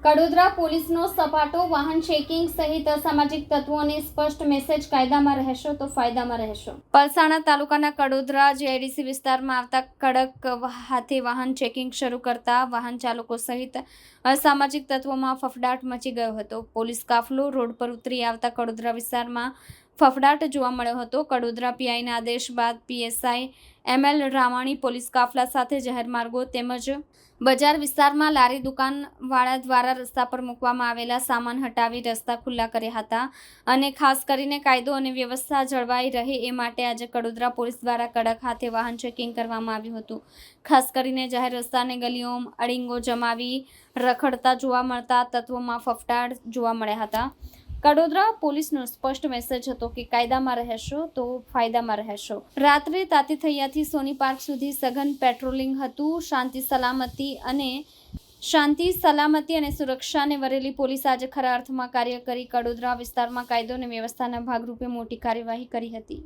કડોદરા પોલીસનો સપાટો, વાહન ચેકિંગ સહિત અસામાજિક તત્વોને સ્પષ્ટ મેસેજ, કાયદામાં રહેશો તો ફાયદામાં રહેશો. પલસાણા તાલુકાના કડોદરા જીઆઈડીસી વિસ્તારમાં આવતા કડક હાથે વાહન ચેકિંગ શરૂ કરતા વાહન ચાલકો સહિત અસામાજિક તત્વોમાં ફફડાટ મચી ગયો હતો. પોલીસ કાફલો રોડ પર ઉતરી આવતા કડોદરા વિસ્તારમાં ફફડાટ જોવા મળ્યો હતો. કડોદરા પીઆઈના આદેશ બાદ પીએસઆઈ એમએલ રામાણી પોલીસ કાફલા સાથે જાહેર માર્ગો તેમજ બજાર વિસ્તારમાં લારી દુકાનવાળા દ્વારા રસ્તા પર મૂકવામાં આવેલા સામાન હટાવી રસ્તા ખુલ્લા કર્યા હતા અને ખાસ કરીને કાયદો અને વ્યવસ્થા જળવાઈ રહે એ માટે આજે કડોદરા પોલીસ દ્વારા કડક હાથે વાહન ચેકિંગ કરવામાં આવ્યું હતું. ખાસ કરીને જાહેર રસ્તા અને ગલીઓમાં અડીંગો જમાવી રખડતા જોવા મળતા તત્વોમાં ફફડાટ જોવા મળ્યા હતા. કડોદરા પોલીસનો સ્પષ્ટ મેસેજ હતો કે કાયદામાં રહેશો તો ફાયદામાં રહેશો. રાત્રે તાતી થૈયાથી સોની પાર્ક સુધી સઘન પેટ્રોલિંગ હતું. શાંતિ સલામતી અને સુરક્ષાને વરેલી પોલીસ આજે ખરા અર્થમાં કાર્ય કરી કડોદરા વિસ્તારમાં કાયદો અને વ્યવસ્થાના ભાગરૂપે મોટી કાર્યવાહી કરી હતી.